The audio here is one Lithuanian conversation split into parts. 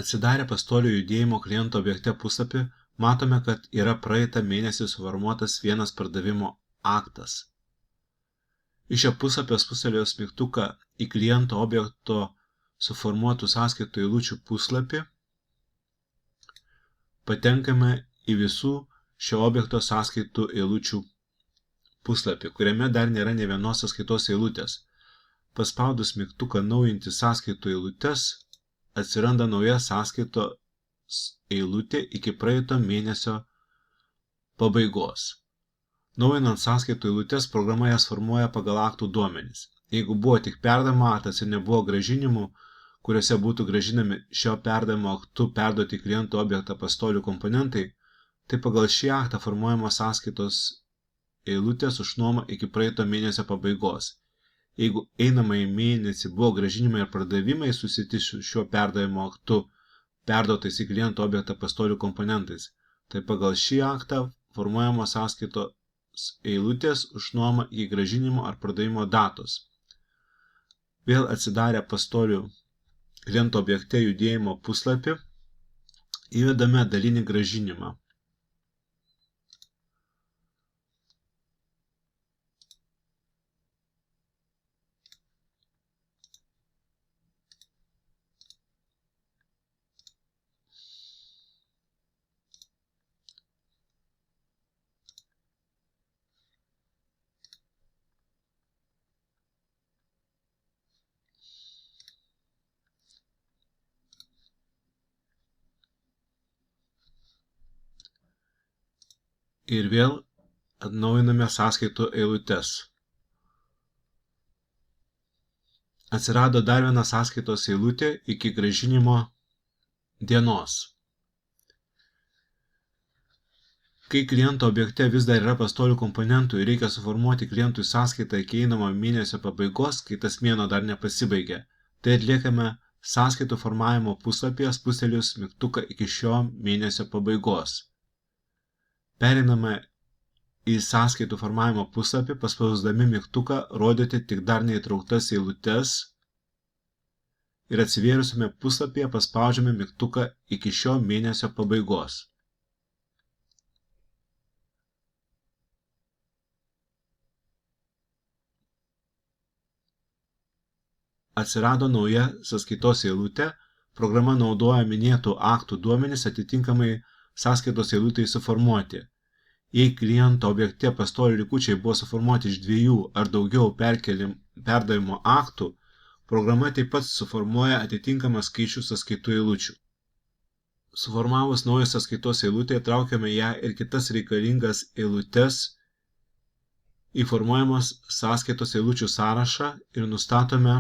Atsidarę pastolių judėjimo kliento objekte puslapį, matome, kad yra praeitą mėnesį suformuotas vienas pardavimo aktas. Iš šio puslapio spustelėjus mygtuką į kliento objekto suformuotų sąskaitų eilučių puslapį, patenkame į visų šio objekto sąskaitų eilučių puslapį, kuriame dar nėra nė vienos sąskaitos eilutės. Paspaudus mygtuką naujinti sąskaitų eilutes, atsiranda nauja sąskaitos eilutė iki praeito mėnesio pabaigos. Naujinant sąskaitų eilutes, programa jas formuoja pagal aktų duomenis. Jeigu buvo tik perdavimo aktas ir nebuvo grąžinimų, kuriuose būtų grąžinami šio perdavimo aktu perduoti kliento objektą pastolių komponentai, tai pagal šį aktą formuojamos sąskaitos eilutės už nuomą iki praeito mėnesio pabaigos. Jeigu einamąjį mėnesį buvo grąžinimai ir pardavimai susieti su šiuo perdavimo aktu perduotais į kliento objektą pastolių komponentais, tai pagal šį aktą formuojamos sąskaitos eilutės už nuomą iki grąžinimo ar pardavimo datos. Vėl atsidarę pastolių kliento objekte judėjimo puslapį, įvedame dalinį grąžinimą. Ir vėl atnaujiname sąskaitų eilutes. Atsirado dar viena sąskaitos eilutė iki grąžinimo dienos. Kai kliento objekte vis dar yra pastolių komponentų ir reikia suformuoti klientui sąskaitą iki einamo mėnesio pabaigos, kai tas mėnuo dar nepasibaigė, tai atliekame sąskaitų formavimo puslapyje spustelėjus mygtuką iki šio mėnesio pabaigos. Pereiname į sąskaitų formavimo puslapį, paspausdami mygtuką rodyti tik dar neįtrauktas eilutes ir atsivėrusiame puslapyje paspaudžiame mygtuką iki šio mėnesio pabaigos. Atsirado nauja sąskaitos eilutė, programa naudoja minėtų aktų duomenis atitinkamai sąskaitos eilutei suformuoti. Jei kliento objekte pastolių likučiai buvo suformuoti iš 2 ar daugiau perdavimo aktų, programa taip pat suformuoja atitinkamą skaičių sąskaitų eilučių. Suformavus naują sąskaitos eilutę, įtraukiame ją ir kitas reikalingas eilutes į formuojamos sąskaitos eilučių sąrašą ir nustatome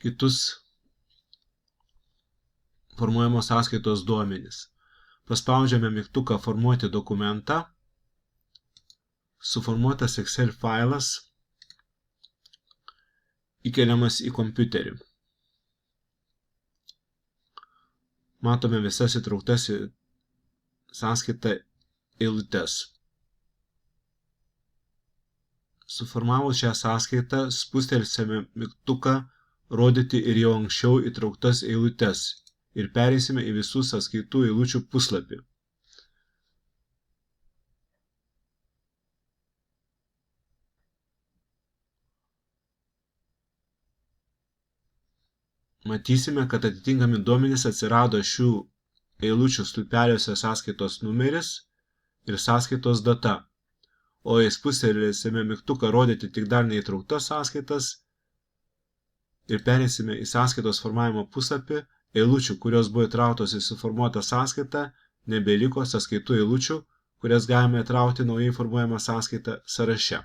kitus formuojamos sąskaitos duomenis. Paspaudžiame mygtuką formuoti dokumentą. Suformuotas Excel failas įkeliamas į kompiuterį. Matome visas įtrauktas į sąskaitą eilutes. Suformavus šią sąskaitą, spustelsime mygtuką rodyti ir jau anksčiau įtrauktas eilutes ir pereisime į visų sąskaitų eilučių puslapį. Matysime, kad atitinkami duomenys atsirado šių eilučių stulpeliuose sąskaitos numeris ir sąskaitos data, o jei spustelėsime mygtuką rodyti tik dar neįtrauktas sąskaitas ir pereisime į sąskaitos formavimo puslapį, eilučių, kurios buvo įtrauktos į suformuotą sąskaitą, nebeliko sąskaitų eilučių, kurias galime įtraukti naujai formuojamą sąskaitą sąraše.